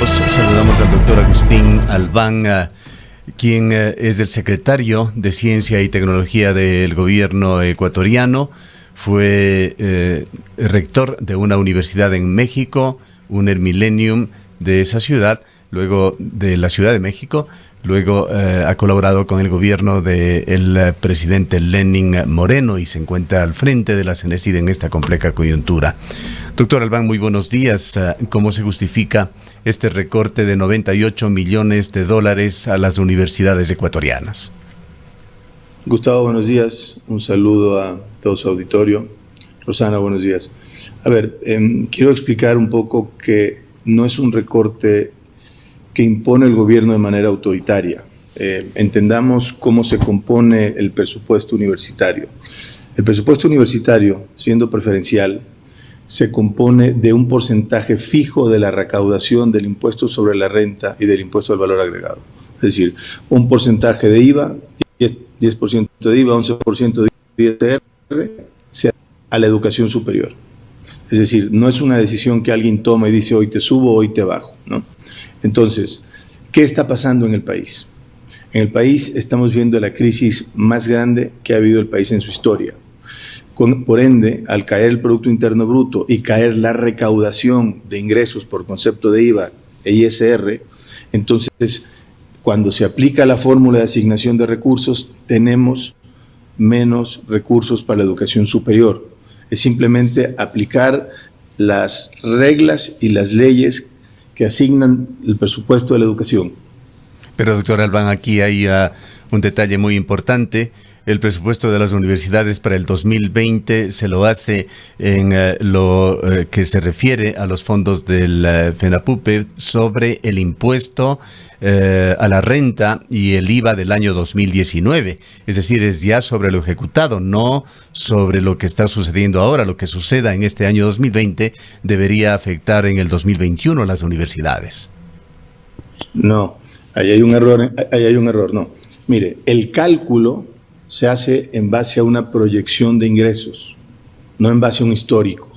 Saludamos al doctor Agustín Albán, quien es el secretario de Ciencia y Tecnología del gobierno ecuatoriano. Fue rector de una universidad en México, UNER Millennium de esa ciudad, luego de la Ciudad de México. Luego ha colaborado con el gobierno del presidente Lenín Moreno y se encuentra al frente de la CENESID en esta compleja coyuntura. Doctor Albán, muy buenos días. ¿Cómo se justifica este recorte de 98 millones de dólares a las universidades ecuatorianas? Gustavo, buenos días. Un saludo a todo su auditorio. Rosana, buenos días. A ver, quiero explicar un poco que no es un recorte que impone el gobierno de manera autoritaria. Entendamos cómo se compone el presupuesto universitario. El presupuesto universitario, siendo preferencial, se compone de un porcentaje fijo de la recaudación del impuesto sobre la renta y del impuesto al valor agregado. Es decir, un porcentaje de IVA, 10% de IVA, 11% de ISR, a la educación superior. Es decir, no es una decisión que alguien toma y dice hoy te subo, hoy te bajo, ¿no? Entonces, ¿qué está pasando en el país? En el país estamos viendo la crisis más grande que ha habido el país en su historia. Por ende, al caer el Producto Interno Bruto y caer la recaudación de ingresos por concepto de IVA e ISR, entonces, cuando se aplica la fórmula de asignación de recursos, tenemos menos recursos para la educación superior. Es simplemente aplicar las reglas y las leyes que asignan el presupuesto de la educación. Pero, doctor Albán, aquí hay un detalle muy importante. El presupuesto de las universidades para el 2020 se lo hace en lo que se refiere a los fondos del FENAPUPE sobre el impuesto a la renta y el IVA del año 2019. Es decir, es ya sobre lo ejecutado, no sobre lo que está sucediendo ahora. Lo que suceda en este año 2020 debería afectar en el 2021 a las universidades. No, ahí hay un error, no. Mire, el cálculo se hace en base a una proyección de ingresos, no en base a un histórico.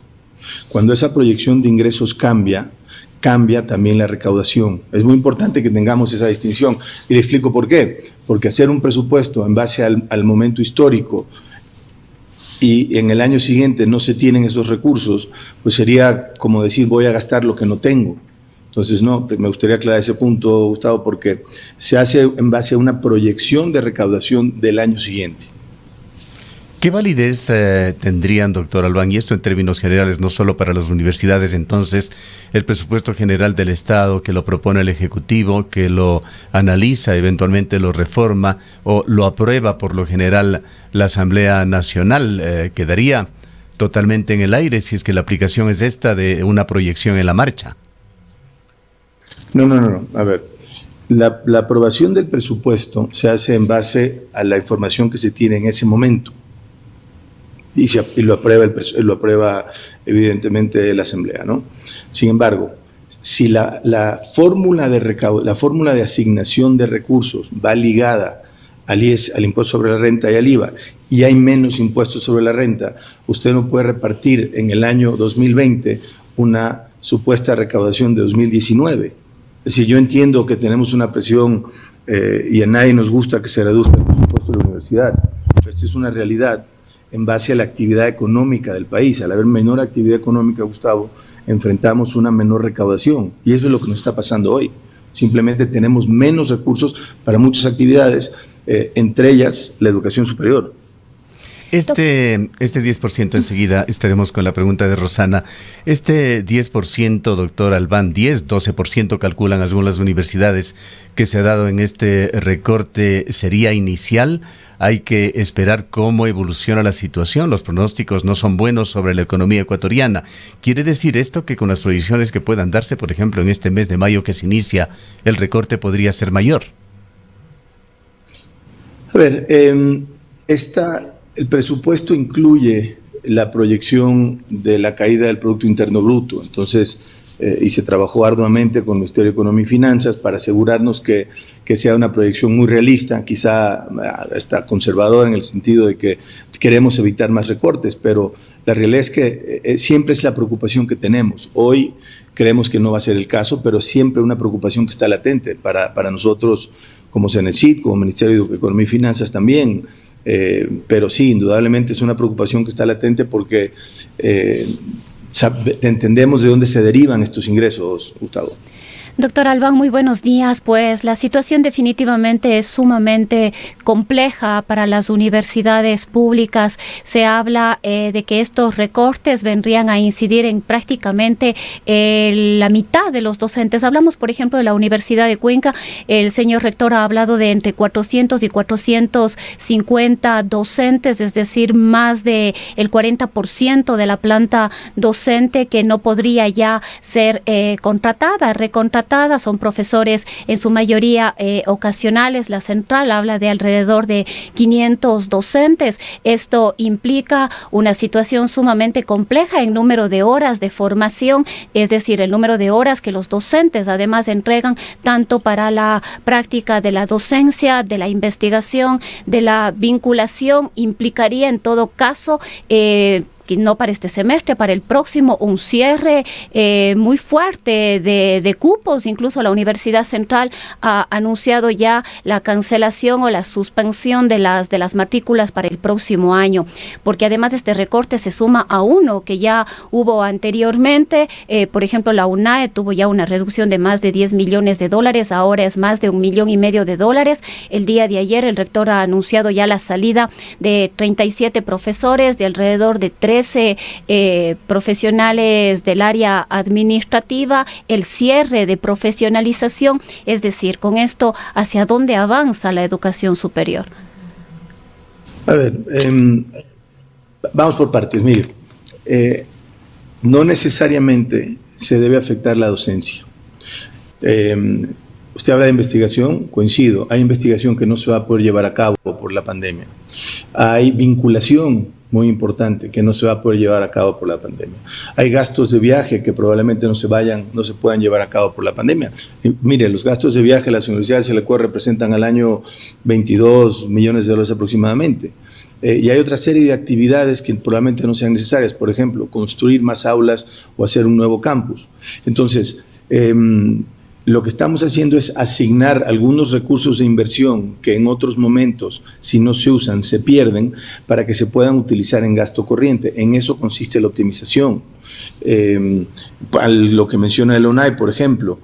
Cuando esa proyección de ingresos cambia también la recaudación. Es muy importante que tengamos esa distinción. Y le explico por qué. Porque hacer un presupuesto en base al momento histórico y en el año siguiente no se tienen esos recursos, pues sería como decir voy a gastar lo que no tengo. Entonces, no, me gustaría aclarar ese punto, Gustavo, porque se hace en base a una proyección de recaudación del año siguiente. ¿Qué validez tendrían, doctor Albán, y esto en términos generales, no solo para las universidades, entonces, el presupuesto general del Estado que lo propone el Ejecutivo, que lo analiza, eventualmente lo reforma o lo aprueba por lo general la Asamblea Nacional? ¿Quedaría totalmente en el aire si es que la aplicación es esta de una proyección en la marcha? No. A ver, la aprobación del presupuesto se hace en base a la información que se tiene en ese momento y lo aprueba evidentemente la Asamblea, ¿no? Sin embargo, si la fórmula de asignación de recursos va ligada al impuesto sobre la renta y al IVA y hay menos impuestos sobre la renta, usted no puede repartir en el año 2020 una supuesta recaudación de 2019. Es decir, yo entiendo que tenemos una presión y a nadie nos gusta que se reduzca el presupuesto de la universidad, pero esta es una realidad en base a la actividad económica del país. Al haber menor actividad económica, Gustavo, enfrentamos una menor recaudación y eso es lo que nos está pasando hoy. Simplemente tenemos menos recursos para muchas actividades, entre ellas la educación superior. Este 10%, enseguida estaremos con la pregunta de Rosana. Este 10%, doctor Albán, 12% calculan algunas universidades que se ha dado en este recorte, ¿sería inicial? Hay que esperar cómo evoluciona la situación. Los pronósticos no son buenos sobre la economía ecuatoriana. ¿Quiere decir esto que con las proyecciones que puedan darse, por ejemplo, en este mes de mayo que se inicia, el recorte podría ser mayor? A ver, el presupuesto incluye la proyección de la caída del Producto Interno Bruto, entonces, y se trabajó arduamente con el Ministerio de Economía y Finanzas para asegurarnos que sea una proyección muy realista, quizá hasta conservadora en el sentido de que queremos evitar más recortes, pero La realidad es que siempre es la preocupación que tenemos. Hoy creemos que no va a ser el caso, pero siempre una preocupación que está latente para nosotros como CENESID, como Ministerio de Economía y Finanzas también. Pero sí, indudablemente es una preocupación que está latente porque entendemos de dónde se derivan estos ingresos, Gustavo. Doctor Albán, muy buenos días. Pues la situación definitivamente es sumamente compleja para las universidades públicas. Se habla de que estos recortes vendrían a incidir en prácticamente la mitad de los docentes. Hablamos, por ejemplo, de la Universidad de Cuenca. El señor rector ha hablado de entre 400 y 450 docentes, es decir, más del 40% de la planta docente que no podría ya ser recontratada. Son profesores en su mayoría ocasionales. La central habla de alrededor de 500 docentes. Esto implica una situación sumamente compleja en número de horas de formación, es decir, el número de horas que los docentes además entregan tanto para la práctica de la docencia, de la investigación, de la vinculación. Implicaría en todo caso no para este semestre, para el próximo, un cierre muy fuerte de cupos. Incluso la Universidad Central ha anunciado ya la cancelación o la suspensión de las matrículas para el próximo año, porque además de este recorte se suma a uno que ya hubo anteriormente. Por ejemplo, la UNAE tuvo ya una reducción de más de 10 millones de dólares, ahora es más de 1,5 millones de dólares. El día de ayer el rector ha anunciado ya la salida de 37 profesores, de alrededor de 13 profesionales del área administrativa, el cierre de profesionalización. Es decir, con esto, ¿hacia dónde avanza la educación superior? A ver, vamos por partes. Mire, no necesariamente se debe afectar la docencia. Usted habla de investigación, coincido. Hay investigación que no se va a poder llevar a cabo por la pandemia. Hay vinculación muy importante que no se va a poder llevar a cabo por la pandemia. Hay gastos de viaje que probablemente no se puedan llevar a cabo por la pandemia. Y mire, los gastos de viaje de las universidades de la CUE representan al año 22 millones de dólares aproximadamente. Y hay otra serie de actividades que probablemente no sean necesarias, por ejemplo, construir más aulas o hacer un nuevo campus. Entonces, lo que estamos haciendo es asignar algunos recursos de inversión que en otros momentos, si no se usan, se pierden, para que se puedan utilizar en gasto corriente. En eso consiste la optimización. Lo que menciona la UNAI, por ejemplo,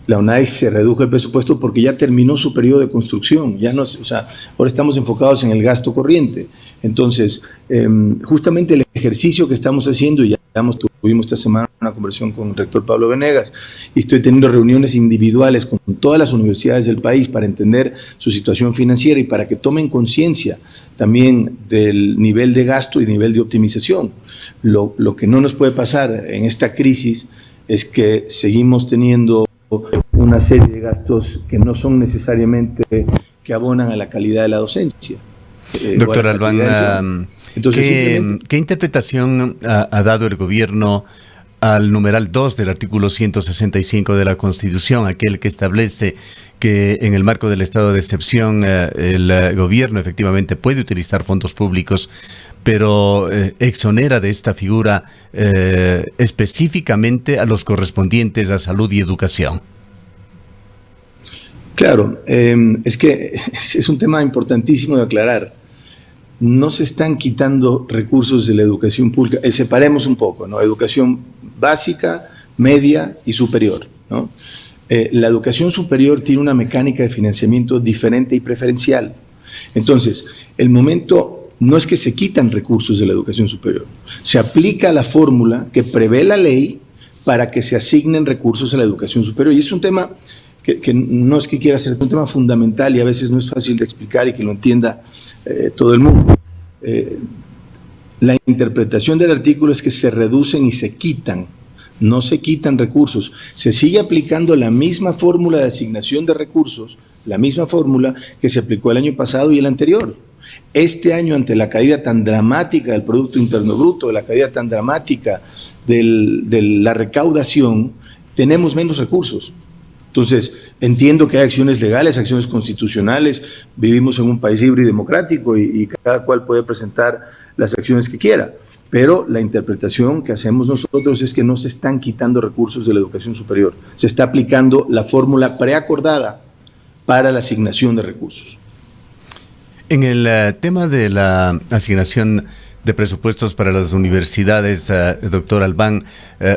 la UNAI se redujo el presupuesto porque ya terminó su periodo de construcción. Ahora estamos enfocados en el gasto corriente. Entonces, justamente el ejercicio que estamos haciendo, y tuvimos esta semana una conversación con el rector Pablo Venegas, y estoy teniendo reuniones individuales con todas las universidades del país para entender su situación financiera y para que tomen conciencia también del nivel de gasto y nivel de optimización. Lo que no nos puede pasar en esta crisis es que seguimos teniendo una serie de gastos que no son necesariamente que abonan a la calidad de la docencia. Doctor Albán, ¿qué interpretación ha dado el gobierno al numeral 2 del artículo 165 de la Constitución, aquel que establece que en el marco del estado de excepción el gobierno efectivamente puede utilizar fondos públicos, pero exonera de esta figura específicamente a los correspondientes a salud y educación? Claro, es que es un tema importantísimo de aclarar. No se están quitando recursos de la educación pública. Separemos un poco, ¿no? Educación básica, media y superior, ¿no? La educación superior tiene una mecánica de financiamiento diferente y preferencial. Entonces, el momento no es que se quitan recursos de la educación superior. Se aplica la fórmula que prevé la ley para que se asignen recursos a la educación superior. Y es un tema que no es que quiera ser un tema fundamental y a veces no es fácil de explicar y que lo entienda todo el mundo. La interpretación del artículo es que se reducen y se quitan, no se quitan recursos. Se sigue aplicando la misma fórmula de asignación de recursos, la misma fórmula que se aplicó el año pasado y el anterior. Este año, ante la caída tan dramática del Producto Interno Bruto, la caída tan dramática de la recaudación, tenemos menos recursos. Entonces, entiendo que hay acciones legales, acciones constitucionales, vivimos en un país libre y democrático y cada cual puede presentar las acciones que quiera, pero la interpretación que hacemos nosotros es que no se están quitando recursos de la educación superior, se está aplicando la fórmula preacordada para la asignación de recursos. En el tema de la asignación de presupuestos para las universidades, doctor Albán,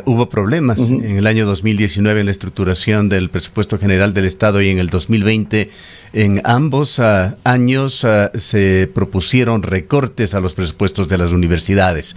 hubo problemas en el año 2019 en la estructuración del presupuesto general del Estado y en el 2020. En ambos años se propusieron recortes a los presupuestos de las universidades.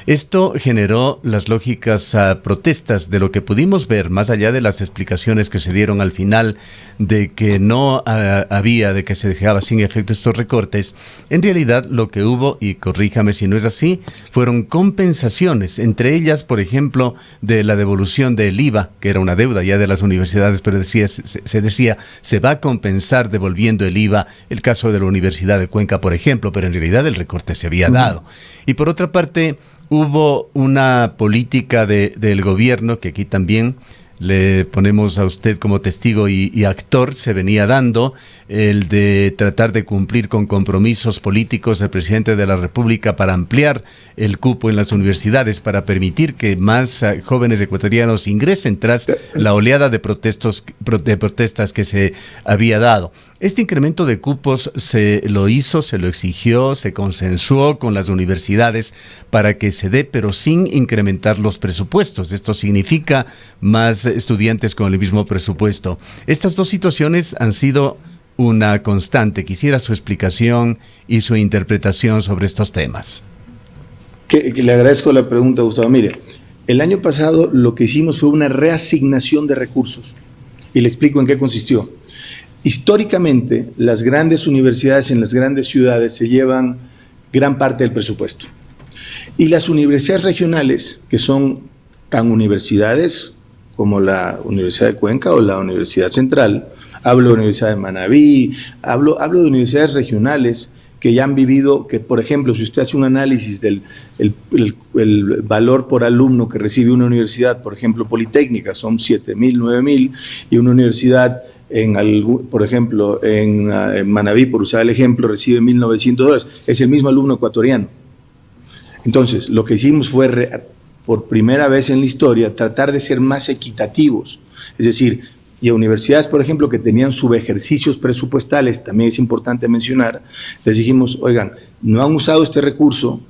Esto generó las lógicas protestas de lo que pudimos ver, más allá de las explicaciones que se dieron al final de que no había, de que se dejaba sin efecto estos recortes. En realidad lo que hubo, y corríjame si no es así, fueron compensaciones, entre ellas, por ejemplo, de la devolución del IVA, que era una deuda ya de las universidades, pero se decía, se va a compensar devolviendo el IVA, el caso de la Universidad de Cuenca, por ejemplo, pero en realidad el recorte se había dado. Y por otra parte, hubo una política del gobierno que aquí también le ponemos a usted como testigo y actor, se venía dando, el de tratar de cumplir con compromisos políticos del presidente de la República para ampliar el cupo en las universidades, para permitir que más jóvenes ecuatorianos ingresen tras la oleada de protestas que se había dado. Este incremento de cupos se lo exigió, se consensuó con las universidades para que se dé, pero sin incrementar los presupuestos. Esto significa más estudiantes con el mismo presupuesto. Estas dos situaciones han sido una constante. Quisiera su explicación y su interpretación sobre estos temas. Que le agradezco la pregunta, Gustavo. Mire, el año pasado lo que hicimos fue una reasignación de recursos y le explico en qué consistió. Históricamente, las grandes universidades en las grandes ciudades se llevan gran parte del presupuesto. Y las universidades regionales, que son tan universidades como la Universidad de Cuenca o la Universidad Central, hablo de la Universidad de Manabí, hablo de universidades regionales que ya han vivido, que por ejemplo, si usted hace un análisis del el valor por alumno que recibe una universidad, por ejemplo, Politécnica, son 7,000, 9,000, y una universidad por ejemplo, en Manabí, por usar el ejemplo, recibe $1,900, es el mismo alumno ecuatoriano. Entonces, lo que hicimos fue, por primera vez en la historia, tratar de ser más equitativos. Es decir, y a universidades, por ejemplo, que tenían subejercicios presupuestales, también es importante mencionar, les dijimos, oigan, no han usado este recurso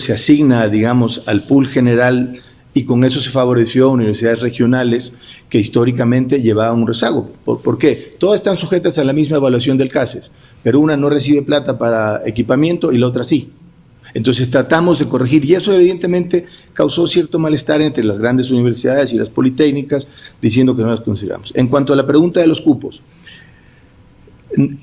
se asigna, digamos, al pool general, y con eso se favoreció a universidades regionales que históricamente llevaban un rezago. ¿Por qué? Todas están sujetas a la misma evaluación del CASES, pero una no recibe plata para equipamiento y la otra sí. Entonces tratamos de corregir, y eso evidentemente causó cierto malestar entre las grandes universidades y las politécnicas, diciendo que no las consideramos. En cuanto a la pregunta de los cupos,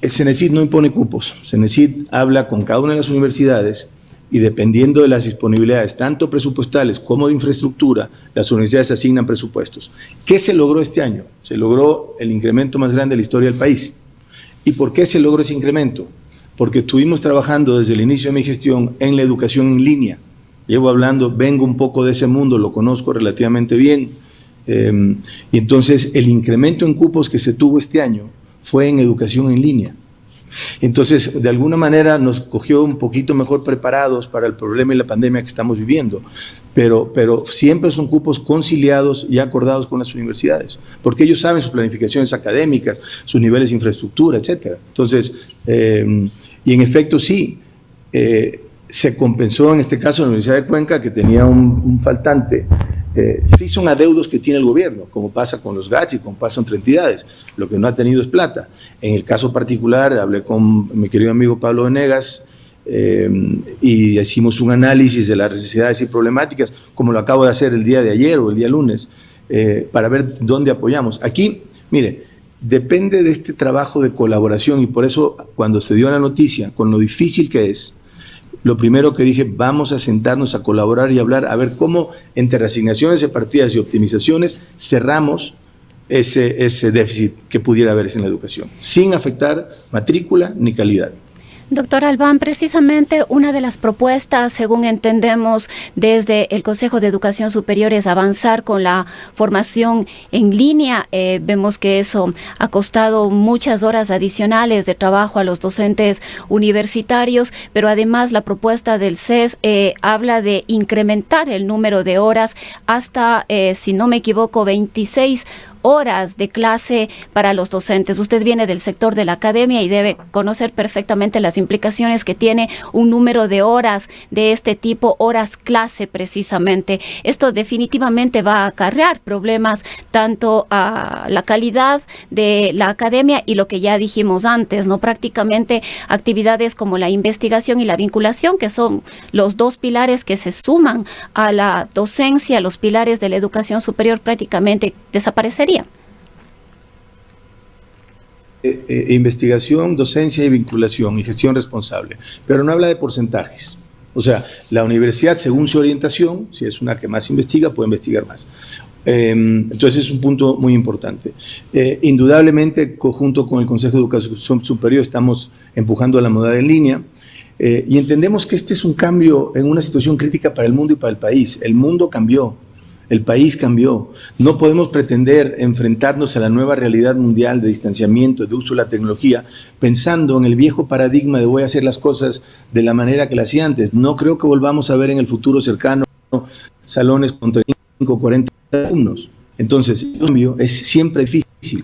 CENESID no impone cupos. CENESID habla con cada una de las universidades y dependiendo de las disponibilidades, tanto presupuestales como de infraestructura, las universidades asignan presupuestos. ¿Qué se logró este año? Se logró el incremento más grande de la historia del país. ¿Y por qué se logró ese incremento? Porque estuvimos trabajando desde el inicio de mi gestión en la educación en línea. Vengo un poco de ese mundo, lo conozco relativamente bien. Y entonces el incremento en cupos que se tuvo este año fue en educación en línea. Entonces, de alguna manera nos cogió un poquito mejor preparados para el problema y la pandemia que estamos viviendo, pero siempre son cupos conciliados y acordados con las universidades, porque ellos saben sus planificaciones académicas, sus niveles de infraestructura, etcétera. Entonces, y en efecto sí, se compensó en este caso en la Universidad de Cuenca, que tenía un faltante. Sí son adeudos que tiene el gobierno, como pasa con los GATS y como pasa entre entidades. Lo que no ha tenido es plata. En el caso particular, hablé con mi querido amigo Pablo Venegas y hicimos un análisis de las necesidades y problemáticas, como lo acabo de hacer el día de ayer o el día lunes, para ver dónde apoyamos. Aquí, mire, depende de este trabajo de colaboración, y por eso cuando se dio la noticia, con lo difícil que es, lo primero que dije, vamos a sentarnos a colaborar y hablar, a ver cómo entre reasignaciones de partidas y optimizaciones cerramos ese déficit que pudiera haber en la educación, sin afectar matrícula ni calidad. Doctor Albán, precisamente una de las propuestas, según entendemos desde el Consejo de Educación Superior, es avanzar con la formación en línea. Vemos que eso ha costado muchas horas adicionales de trabajo a los docentes universitarios, pero además la propuesta del CES habla de incrementar el número de horas hasta, si no me equivoco, 26 horas de clase para los docentes. Usted viene del sector de la academia y debe conocer perfectamente las implicaciones que tiene un número de horas de este tipo, horas clase precisamente. Esto definitivamente va a acarrear problemas tanto a la calidad de la academia y lo que ya dijimos antes, ¿no? Prácticamente actividades como la investigación y la vinculación, que son los dos pilares que se suman a la docencia, los pilares de la educación superior, prácticamente desaparecerían. Investigación, docencia y vinculación y gestión responsable, pero no habla de porcentajes. O sea, la universidad, según su orientación, si es una que más investiga, puede investigar más. Entonces es un punto muy importante. Indudablemente, junto con el Consejo de Educación Superior, estamos empujando la modalidad en línea y entendemos que este es un cambio en una situación crítica para el mundo y para el país. El mundo cambió. El país cambió. No podemos pretender enfrentarnos a la nueva realidad mundial de distanciamiento, de uso de la tecnología, pensando en el viejo paradigma de voy a hacer las cosas de la manera que las hacía antes. No creo que volvamos a ver en el futuro cercano salones con 35 o 40 alumnos. Entonces, el cambio es siempre difícil.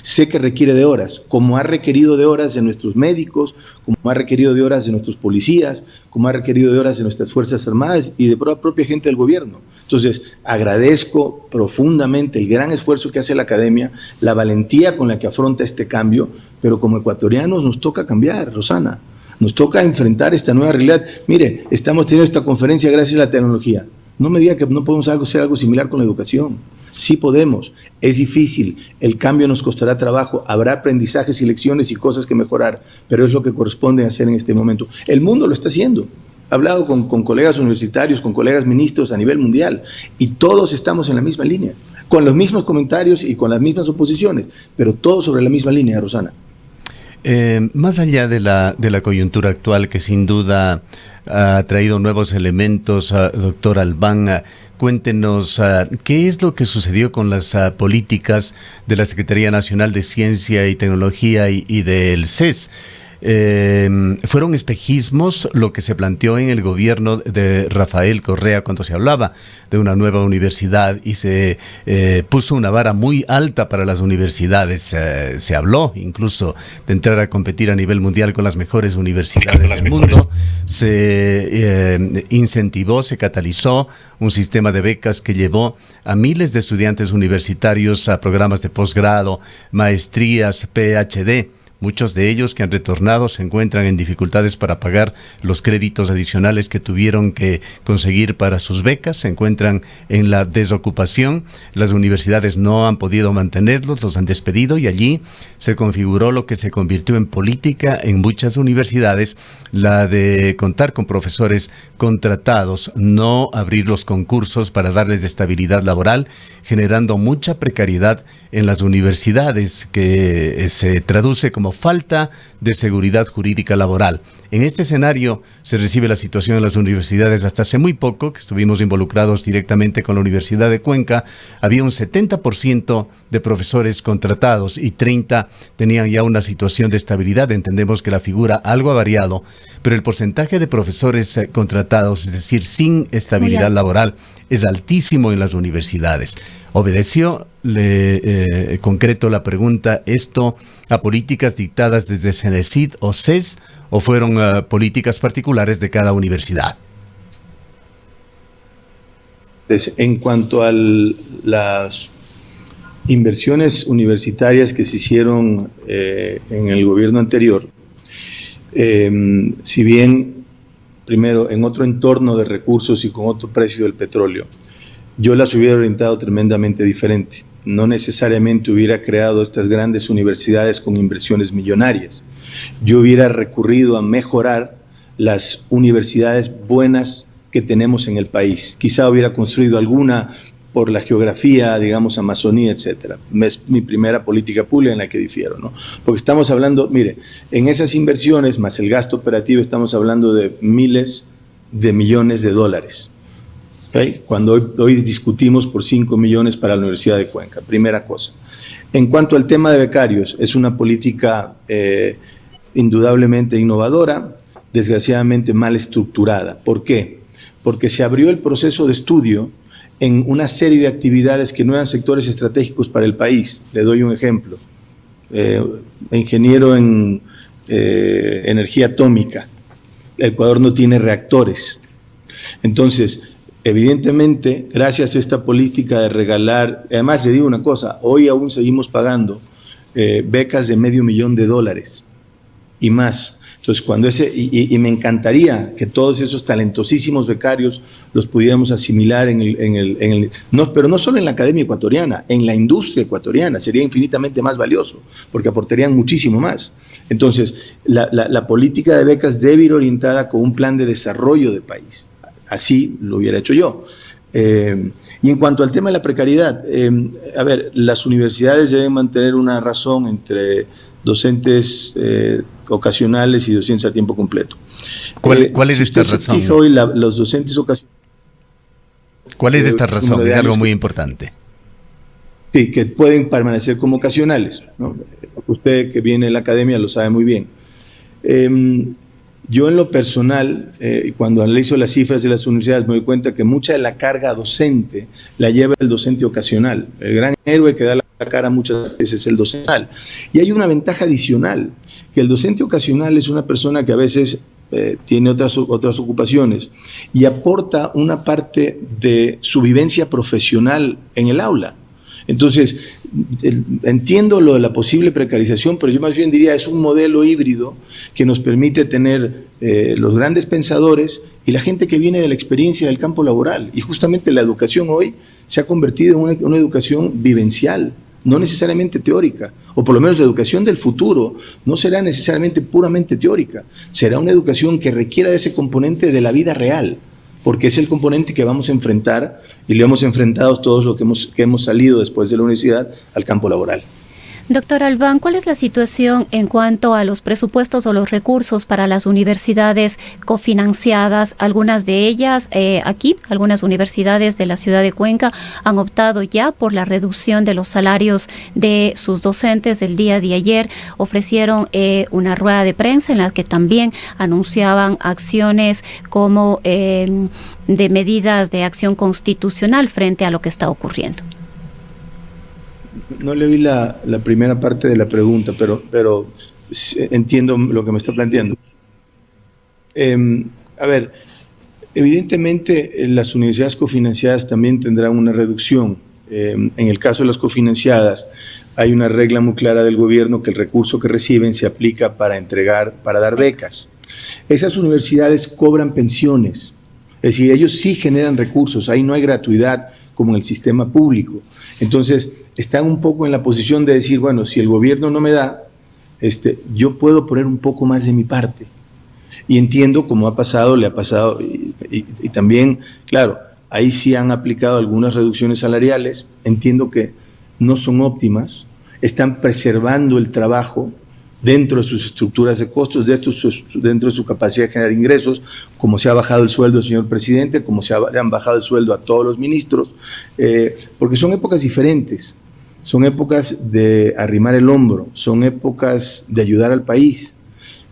Sé que requiere de horas, como ha requerido de horas de nuestros médicos, como ha requerido de horas de nuestros policías, como ha requerido de horas de nuestras Fuerzas Armadas y de propia gente del gobierno. Entonces, agradezco profundamente el gran esfuerzo que hace la academia, la valentía con la que afronta este cambio, pero como ecuatorianos nos toca cambiar, Rosana. Nos toca enfrentar esta nueva realidad. Mire, estamos teniendo esta conferencia gracias a la tecnología. No me diga que no podemos hacer algo similar con la educación. Sí podemos, es difícil, el cambio nos costará trabajo, habrá aprendizajes y lecciones y cosas que mejorar, pero es lo que corresponde hacer en este momento. El mundo lo está haciendo. He hablado con colegas universitarios, con colegas ministros a nivel mundial y todos estamos en la misma línea, con los mismos comentarios y con las mismas oposiciones, pero todos sobre la misma línea, Rosana. Más allá de la coyuntura actual, que sin duda ha traído nuevos elementos, doctor Albán, cuéntenos qué es lo que sucedió con las políticas de la Secretaría Nacional de Ciencia y Tecnología y del CES. Fueron espejismos lo que se planteó en el gobierno de Rafael Correa cuando se hablaba de una nueva universidad y se puso una vara muy alta para las universidades. Se habló incluso de entrar a competir a nivel mundial con las mejores universidades del mundo. Se incentivó, se catalizó un sistema de becas que llevó a miles de estudiantes universitarios a programas de posgrado, maestrías, PhD. Muchos de ellos que han retornado se encuentran en dificultades para pagar los créditos adicionales que tuvieron que conseguir para sus becas, se encuentran en la desocupación, las universidades no han podido mantenerlos, los han despedido y allí se configuró lo que se convirtió en política en muchas universidades, la de contar con profesores contratados, no abrir los concursos para darles estabilidad laboral, generando mucha precariedad en las universidades que se traduce como falta de seguridad jurídica laboral. En este escenario se recibe la situación en las universidades. Hasta hace muy poco, que estuvimos involucrados directamente con la Universidad de Cuenca, había un 70% de profesores contratados y 30% tenían ya una situación de estabilidad. Entendemos que la figura algo ha variado, pero el porcentaje de profesores contratados, es decir, sin estabilidad laboral, es altísimo en las universidades. ¿Obedeció, concreto la pregunta, esto a políticas dictadas desde CENESID o CES o fueron políticas particulares de cada universidad? En cuanto a las inversiones universitarias que se hicieron en el gobierno anterior, si bien primero en otro entorno de recursos y con otro precio del petróleo, yo las hubiera orientado tremendamente diferente. No necesariamente hubiera creado estas grandes universidades con inversiones millonarias. Yo hubiera recurrido a mejorar las universidades buenas que tenemos en el país. Quizá hubiera construido alguna por la geografía, digamos, Amazonía, etcétera. Es mi primera política pública en la que difiero, ¿no? Porque estamos hablando, mire, en esas inversiones más el gasto operativo estamos hablando de miles de millones de dólares. ¿Okay? Cuando hoy discutimos por 5 millones para la Universidad de Cuenca, primera cosa. En cuanto al tema de becarios, es una política indudablemente innovadora, desgraciadamente mal estructurada. ¿Por qué? Porque se abrió el proceso de estudio en una serie de actividades que no eran sectores estratégicos para el país. Le doy un ejemplo. Ingeniero en energía atómica. Ecuador no tiene reactores. Entonces, evidentemente, gracias a esta política de regalar, además le digo una cosa, hoy aún seguimos pagando becas de $500,000 y más. Entonces, cuando y me encantaría que todos esos talentosísimos becarios los pudiéramos asimilar pero no solo en la academia ecuatoriana, en la industria ecuatoriana, sería infinitamente más valioso, porque aportarían muchísimo más. Entonces, la política de becas debe ir orientada con un plan de desarrollo del país. Así lo hubiera hecho yo. Y en cuanto al tema de la precariedad, a ver, las universidades deben mantener una razón entre docentes ocasionales y docentes a tiempo completo. ¿Cuál es esta razón? Fija hoy los docentes ocasionales. ¿Cuál es esta razón? Es algo muy importante. Sí, que pueden permanecer como ocasionales, ¿no? Usted que viene de la academia lo sabe muy bien. Yo en lo personal, cuando analizo las cifras de las universidades, me doy cuenta que mucha de la carga docente la lleva el docente ocasional. El gran héroe que da la cara muchas veces es el docente. Y hay una ventaja adicional, que el docente ocasional es una persona que a veces tiene otras ocupaciones y aporta una parte de su vivencia profesional en el aula. Entonces, entiendo lo de la posible precarización, pero yo más bien diría es un modelo híbrido que nos permite tener los grandes pensadores y la gente que viene de la experiencia del campo laboral. Y justamente la educación hoy se ha convertido en una educación vivencial, no necesariamente teórica, o por lo menos la educación del futuro no será necesariamente puramente teórica, será una educación que requiera de ese componente de la vida real, porque es el componente que vamos a enfrentar y lo hemos enfrentado todos los que hemos salido después de la universidad al campo laboral. Doctor Albán, ¿cuál es la situación en cuanto a los presupuestos o los recursos para las universidades cofinanciadas? Algunas de ellas algunas universidades de la ciudad de Cuenca han optado ya por la reducción de los salarios de sus docentes. El día de ayer ofrecieron una rueda de prensa en la que también anunciaban acciones como de medidas de acción constitucional frente a lo que está ocurriendo. No le vi la primera parte de la pregunta, pero entiendo lo que me está planteando. A ver, evidentemente las universidades cofinanciadas también tendrán una reducción. En el caso de las cofinanciadas, hay una regla muy clara del gobierno que el recurso que reciben se aplica para dar becas. Esas universidades cobran pensiones, es decir, ellos sí generan recursos, ahí no hay gratuidad como en el sistema público. Entonces, están un poco en la posición de decir, bueno, si el gobierno no me da, yo puedo poner un poco más de mi parte. Y entiendo cómo le ha pasado, y también, claro, ahí sí han aplicado algunas reducciones salariales, entiendo que no son óptimas, están preservando el trabajo dentro de sus estructuras de costos, dentro de su capacidad de generar ingresos, como se ha bajado el sueldo del señor presidente, como le han bajado el sueldo a todos los ministros, porque son épocas diferentes, son épocas de arrimar el hombro, son épocas de ayudar al país.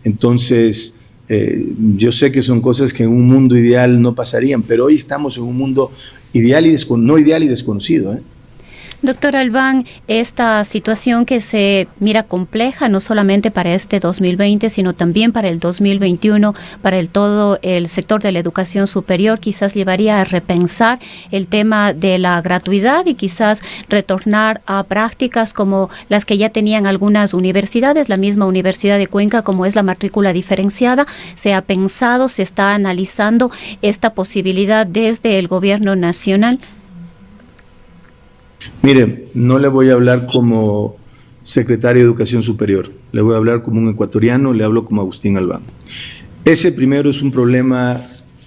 Entonces, yo sé que son cosas que en un mundo ideal no pasarían, pero hoy estamos en un mundo no ideal y desconocido, Doctor Albán, esta situación que se mira compleja no solamente para este 2020, sino también para el 2021, para todo el sector de la educación superior, quizás llevaría a repensar el tema de la gratuidad y quizás retornar a prácticas como las que ya tenían algunas universidades, la misma Universidad de Cuenca, como es la matrícula diferenciada. Se ha pensado, se está analizando esta posibilidad desde el gobierno nacional. Mire, no le voy a hablar como secretario de Educación Superior, le voy a hablar como un ecuatoriano, le hablo como Agustín Albán. Ese primero es un problema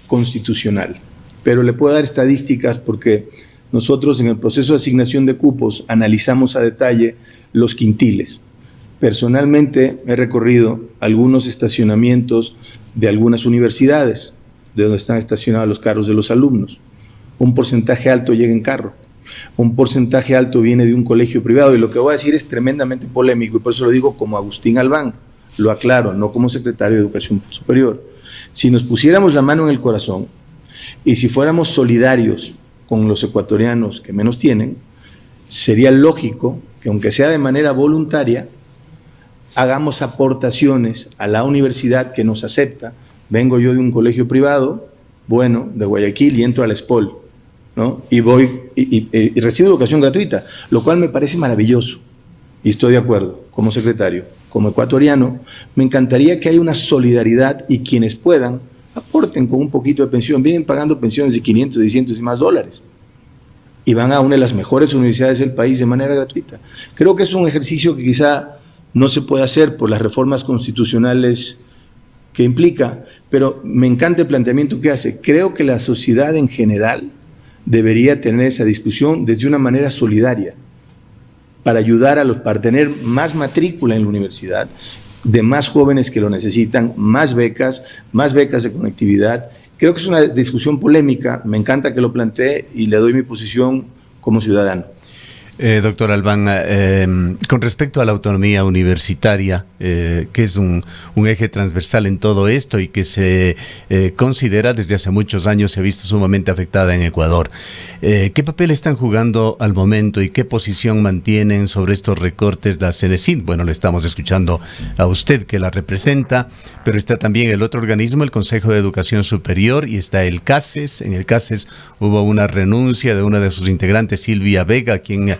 constitucional, pero le puedo dar estadísticas porque nosotros en el proceso de asignación de cupos analizamos a detalle los quintiles. Personalmente he recorrido algunos estacionamientos de algunas universidades, de donde están estacionados los carros de los alumnos. Un porcentaje alto llega en carro, un porcentaje alto viene de un colegio privado, y lo que voy a decir es tremendamente polémico, y por eso lo digo como Agustín Albán, lo aclaro, no como secretario de Educación Superior. Si nos pusiéramos la mano en el corazón y si fuéramos solidarios con los ecuatorianos que menos tienen, sería lógico que, aunque sea de manera voluntaria, hagamos aportaciones a la universidad que nos acepta. Vengo yo de un colegio privado, bueno, de Guayaquil, y entro a la SPOL, ¿no? Y voy y recibo educación gratuita, lo cual me parece maravilloso, y estoy de acuerdo como secretario. Como ecuatoriano, me encantaría que haya una solidaridad y quienes puedan aporten con un poquito de pensión. Vienen pagando pensiones de 500, 600 y más dólares, y van a una de las mejores universidades del país de manera gratuita. Creo que es un ejercicio que quizá no se puede hacer por las reformas constitucionales que implica, pero me encanta el planteamiento que hace. Creo que la sociedad en general debería tener esa discusión desde una manera solidaria, para ayudar para tener más matrícula en la universidad, de más jóvenes que lo necesitan, más becas de conectividad. Creo que es una discusión polémica, me encanta que lo plantee y le doy mi posición como ciudadano. Doctor Albán, con respecto a la autonomía universitaria, que es un eje transversal en todo esto y que se considera desde hace muchos años, se ha visto sumamente afectada en Ecuador. ¿Qué papel están jugando al momento y qué posición mantienen sobre estos recortes de la Cenecit? Bueno, le estamos escuchando a usted que la representa, pero está también el otro organismo, el Consejo de Educación Superior, y está el CASES. En el CASES hubo una renuncia de una de sus integrantes, Silvia Vega, quien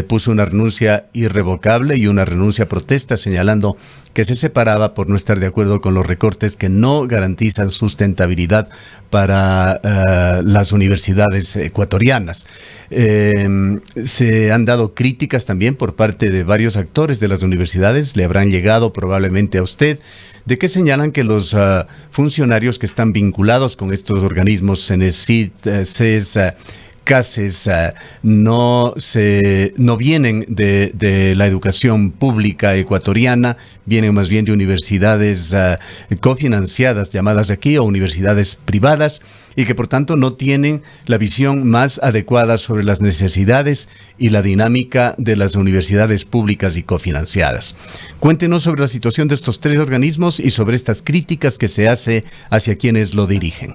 puso una renuncia irrevocable y una renuncia protesta, señalando que se separaba por no estar de acuerdo con los recortes que no garantizan sustentabilidad para las universidades ecuatorianas. Se han dado críticas también por parte de varios actores de las universidades, le habrán llegado probablemente a usted, de que señalan que los funcionarios que están vinculados con estos organismos, Cenecit, CES, CASES, no vienen de la educación pública ecuatoriana, vienen más bien de universidades cofinanciadas, llamadas de aquí, o universidades privadas, y que por tanto no tienen la visión más adecuada sobre las necesidades y la dinámica de las universidades públicas y cofinanciadas. Cuéntenos sobre la situación de estos tres organismos y sobre estas críticas que se hace hacia quienes lo dirigen.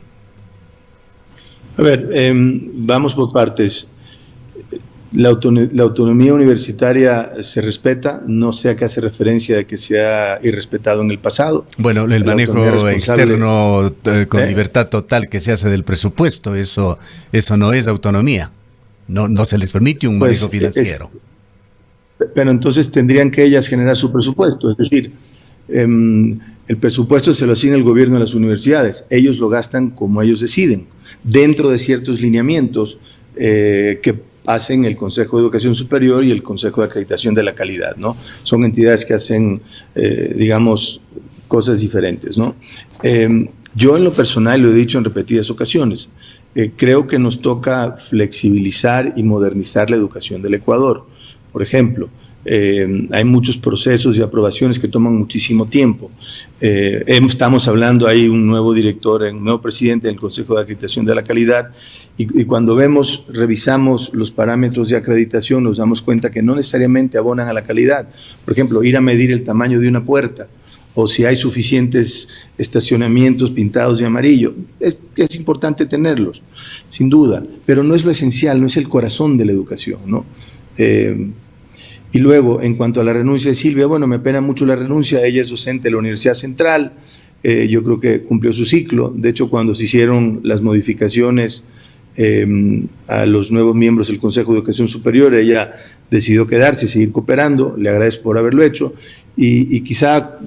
A ver, vamos por partes. La autonomía universitaria se respeta, no sé a qué hace referencia de que se ha irrespetado en el pasado. Bueno, el manejo externo con libertad total que se hace del presupuesto, eso no es autonomía, no se les permite un manejo financiero. Pero entonces tendrían que ellas generar su presupuesto, es decir, el presupuesto se lo asigna el gobierno a las universidades, ellos lo gastan como ellos deciden, dentro de ciertos lineamientos que hacen el Consejo de Educación Superior y el Consejo de Acreditación de la Calidad, ¿no? Son entidades que hacen, digamos, cosas diferentes, ¿no? Yo en lo personal, lo he dicho en repetidas ocasiones, creo que nos toca flexibilizar y modernizar la educación del Ecuador. Por ejemplo, hay muchos procesos y aprobaciones que toman muchísimo tiempo. Estamos hablando, hay un nuevo director, un nuevo presidente del Consejo de Acreditación de la Calidad, y cuando revisamos los parámetros de acreditación, nos damos cuenta que no necesariamente abonan a la calidad. Por ejemplo, ir a medir el tamaño de una puerta, o si hay suficientes estacionamientos pintados de amarillo. Es importante tenerlos, sin duda, pero no es lo esencial, no es el corazón de la educación, ¿no? Y luego, en cuanto a la renuncia de Silvia, bueno, me apena mucho la renuncia, ella es docente de la Universidad Central, yo creo que cumplió su ciclo. De hecho, cuando se hicieron las modificaciones a los nuevos miembros del Consejo de Educación Superior, ella decidió quedarse y seguir cooperando, le agradezco por haberlo hecho, y quizá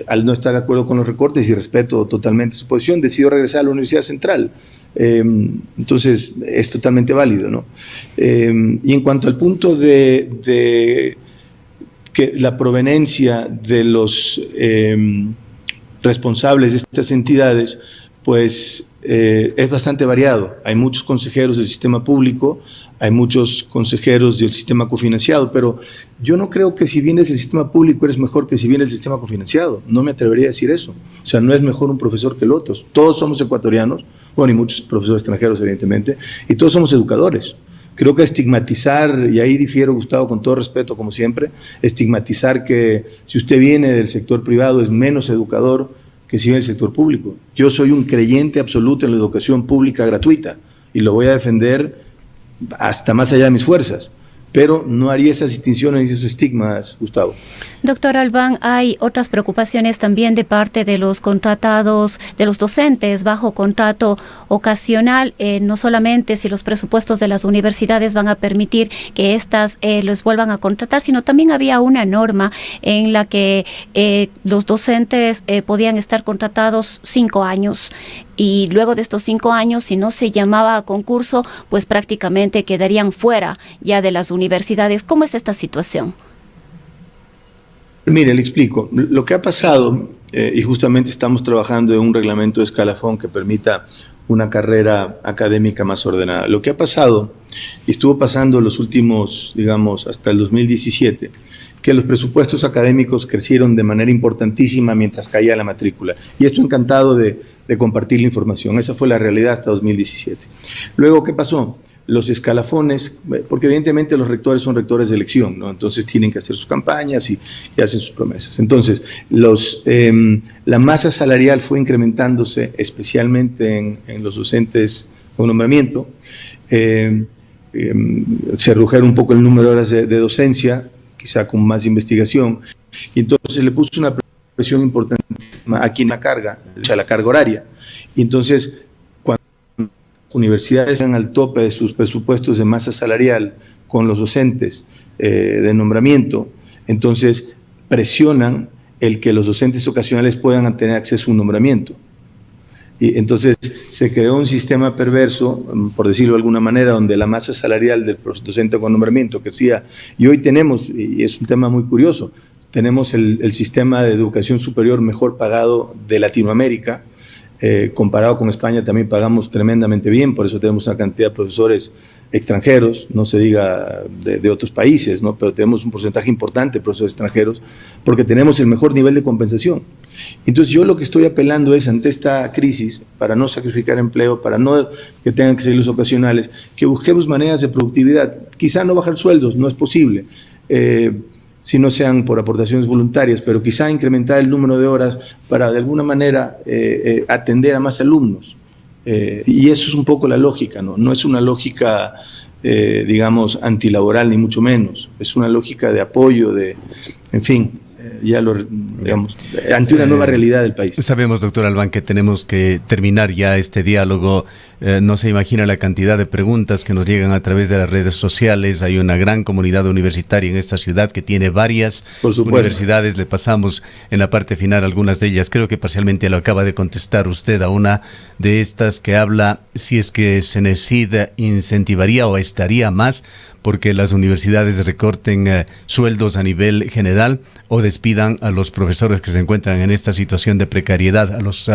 al no estar de acuerdo con los recortes, y respeto totalmente su posición, decidió regresar a la Universidad Central. Entonces es totalmente válido, ¿no? Y en cuanto al punto de que la proveniencia de los responsables de estas entidades, pues es bastante variado. Hay muchos consejeros del sistema público, hay muchos consejeros del sistema cofinanciado, pero yo no creo que si vienes del sistema público eres mejor que si vienes del sistema cofinanciado. No me atrevería a decir eso. O sea, no es mejor un profesor que el otro. Todos somos ecuatorianos, bueno, y muchos profesores extranjeros, evidentemente, y todos somos educadores. Creo que estigmatizar, y ahí difiero, Gustavo, con todo respeto, como siempre, estigmatizar que si usted viene del sector privado es menos educador que si viene del sector público. Yo soy un creyente absoluto en la educación pública gratuita y lo voy a defender hasta más allá de mis fuerzas, pero no haría esas distinciones y esos estigmas, Gustavo. Doctor Albán, hay otras preocupaciones también de parte de los contratados, de los docentes bajo contrato ocasional, no solamente si los presupuestos de las universidades van a permitir que éstas los vuelvan a contratar, sino también había una norma en la que los docentes podían estar contratados 5 años. Y luego de estos 5 años, si no se llamaba a concurso, pues prácticamente quedarían fuera ya de las universidades. ¿Cómo es esta situación? Mire, le explico. Lo que ha pasado, y justamente estamos trabajando en un reglamento de escalafón que permita una carrera académica más ordenada. Lo que ha pasado, y estuvo pasando los últimos, digamos, hasta el 2017, que los presupuestos académicos crecieron de manera importantísima mientras caía la matrícula. Y esto encantado de compartir la información. Esa fue la realidad hasta 2017. Luego, ¿qué pasó? Los escalafones, porque evidentemente los rectores son rectores de elección, ¿no? Entonces tienen que hacer sus campañas y hacen sus promesas. Entonces, la masa salarial fue incrementándose, especialmente en los docentes con nombramiento. Se redujeron un poco el número de horas de docencia, quizá con más investigación, y entonces le puso una presión importantísima a quien la carga, o sea, la carga horaria. Y entonces, cuando las universidades están al tope de sus presupuestos de masa salarial con los docentes de nombramiento, entonces presionan el que los docentes ocasionales puedan tener acceso a un nombramiento. Y entonces se creó un sistema perverso, por decirlo de alguna manera, donde la masa salarial del docente con nombramiento crecía. Y hoy tenemos, y es un tema muy curioso, tenemos el sistema de educación superior mejor pagado de Latinoamérica. Comparado con España también pagamos tremendamente bien, por eso tenemos una cantidad de profesores extranjeros, no se diga de otros países, ¿no? Pero tenemos un porcentaje importante de profesores extranjeros porque tenemos el mejor nivel de compensación. Entonces yo lo que estoy apelando es, ante esta crisis, para no sacrificar empleo, para no que tengan que ser los ocasionales, que busquemos maneras de productividad. Quizá no bajar sueldos, no es posible, si no sean por aportaciones voluntarias, pero quizá incrementar el número de horas para de alguna manera atender a más alumnos. Y eso es un poco la lógica, ¿no? No es una lógica, digamos, antilaboral, ni mucho menos. Es una lógica de apoyo, en fin, digamos, ante una nueva realidad del país. Sabemos, doctor Albán, que tenemos que terminar ya este diálogo. No se imagina la cantidad de preguntas que nos llegan a través de las redes sociales. Hay una gran comunidad universitaria en esta ciudad que tiene varias universidades. Le pasamos en la parte final algunas de ellas. Creo que parcialmente lo acaba de contestar usted a una de estas que habla si es que CENESID incentivaría o estaría más porque las universidades recorten sueldos a nivel general o despidan a los profesores que se encuentran en esta situación de precariedad, a los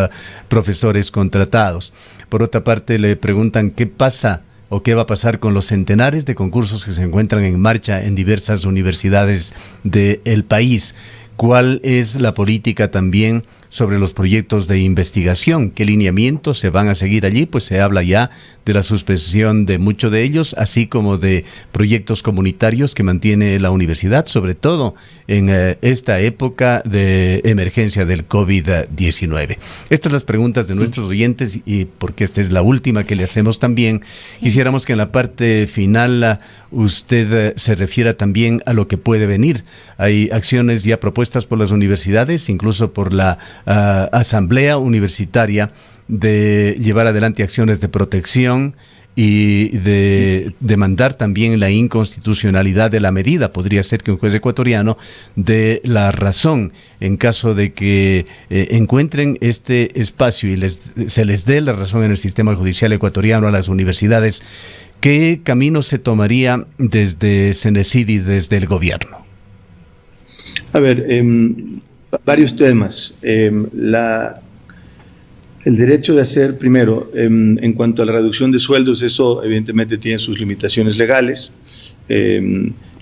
profesores contratados. Por otra parte, le preguntan qué pasa o qué va a pasar con los centenares de concursos que se encuentran en marcha en diversas universidades del país. ¿Cuál es la política también sobre los proyectos de investigación? ¿Qué lineamientos se van a seguir allí? Pues se habla ya de la suspensión de muchos de ellos, así como de proyectos comunitarios que mantiene la universidad, sobre todo en esta época de emergencia del COVID-19. Estas son las preguntas de nuestros oyentes y porque esta es la última que le hacemos también, sí. Quisiéramos que en la parte final usted se refiera también a lo que puede venir. Hay acciones ya propuestas por las universidades, incluso por la Asamblea Universitaria, de llevar adelante acciones de protección y de demandar también la inconstitucionalidad de la medida. Podría ser que un juez ecuatoriano dé la razón en caso de que encuentren este espacio y se les dé la razón en el sistema judicial ecuatoriano a las universidades. ¿Qué camino se tomaría desde CENESID y desde el gobierno? A ver, varios temas. El derecho de hacer, primero, en cuanto a la reducción de sueldos, eso evidentemente tiene sus limitaciones legales,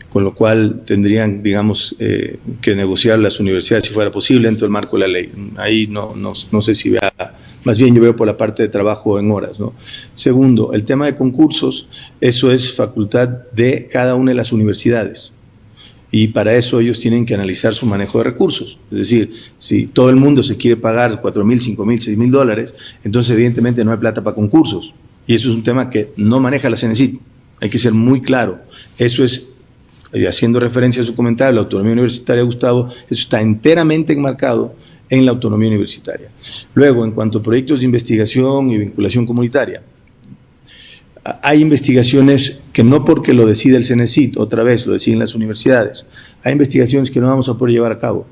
con lo cual tendrían, digamos, que negociar las universidades si fuera posible dentro del marco de la ley. Ahí no sé si vea, más bien yo veo por la parte de trabajo en horas, ¿no? Segundo, el tema de concursos, eso es facultad de cada una de las universidades. Y para eso ellos tienen que analizar su manejo de recursos. Es decir, si todo el mundo se quiere pagar $4,000, $5,000, $6,000, entonces evidentemente no hay plata para concursos. Y eso es un tema que no maneja la CENESID. Hay que ser muy claro. Eso es, haciendo referencia a su comentario, la autonomía universitaria, Gustavo, eso está enteramente enmarcado en la autonomía universitaria. Luego, en cuanto a proyectos de investigación y vinculación comunitaria, hay investigaciones que no porque lo decide el CENESID, otra vez lo deciden las universidades, hay investigaciones que no vamos a poder llevar a cabo.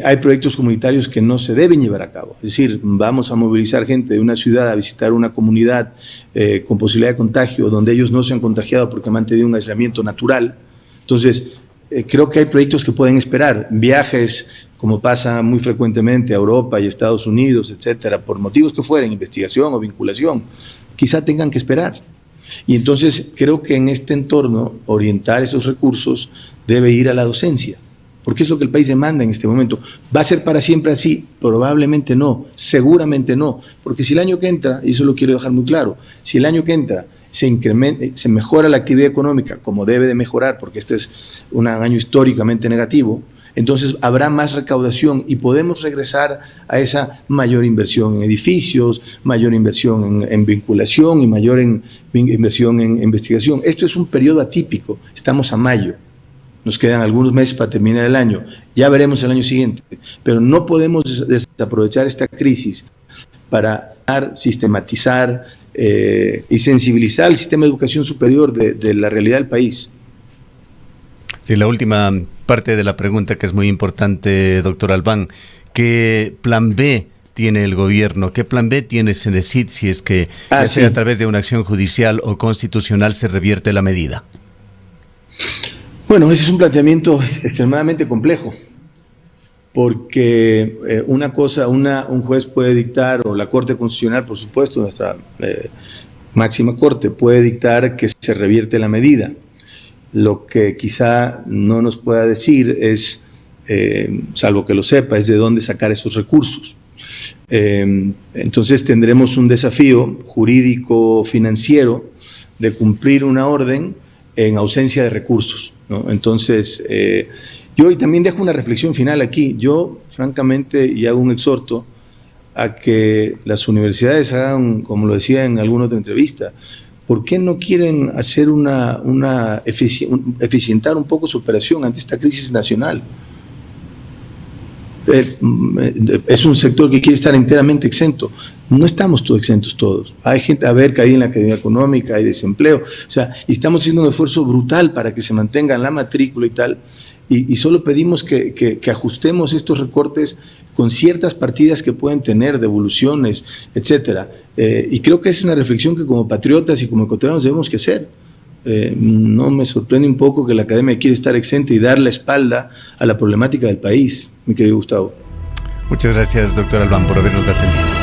Hay proyectos comunitarios que no se deben llevar a cabo, es decir, vamos a movilizar gente de una ciudad a visitar una comunidad con posibilidad de contagio, donde ellos no se han contagiado porque han mantenido un aislamiento natural. Entonces, creo que hay proyectos que pueden esperar, viajes, como pasa muy frecuentemente a Europa y Estados Unidos, etcétera, por motivos que fueren, investigación o vinculación, quizá tengan que esperar. Y entonces creo que en este entorno orientar esos recursos debe ir a la docencia, porque es lo que el país demanda en este momento. ¿Va a ser para siempre así? Probablemente no, seguramente no, porque si el año que entra, y eso lo quiero dejar muy claro, si el año que entra se mejora la actividad económica como debe de mejorar, porque este es un año históricamente negativo, entonces habrá más recaudación y podemos regresar a esa mayor inversión en edificios, mayor inversión en vinculación y mayor inversión en investigación. Esto es un periodo atípico, estamos a mayo, nos quedan algunos meses para terminar el año, ya veremos el año siguiente, pero no podemos desaprovechar esta crisis para sistematizar y sensibilizar el sistema de educación superior de la realidad del país. Sí, la última parte de la pregunta que es muy importante, doctor Albán. ¿Qué plan B tiene el gobierno? ¿Qué plan B tiene CENESID si es que, ya sea a través de una acción judicial o constitucional, se revierte la medida? Bueno, ese es un planteamiento extremadamente complejo, porque un juez puede dictar, o la Corte Constitucional, por supuesto, nuestra máxima Corte, puede dictar que se revierte la medida. Lo que quizá no nos pueda decir es, salvo que lo sepa, es de dónde sacar esos recursos. Entonces tendremos un desafío jurídico-financiero de cumplir una orden en ausencia de recursos, ¿no? Entonces, yo y también dejo una reflexión final aquí. Yo, francamente, y hago un exhorto a que las universidades hagan, como lo decía en alguna otra entrevista, ¿por qué no quieren hacer eficientar un poco su operación ante esta crisis nacional? Es un sector que quiere estar enteramente exento. No estamos todos exentos todos. Hay gente, caído en la actividad económica, hay desempleo. O sea, y estamos haciendo un esfuerzo brutal para que se mantengan la matrícula y tal. Y solo pedimos que ajustemos estos recortes con ciertas partidas que pueden tener, devoluciones, etcétera. Y creo que es una reflexión que como patriotas y como ecuatorianos debemos que hacer. No me sorprende un poco que la academia quiere estar exenta y dar la espalda a la problemática del país, mi querido Gustavo. Muchas gracias, doctor Albán, por habernos atendido.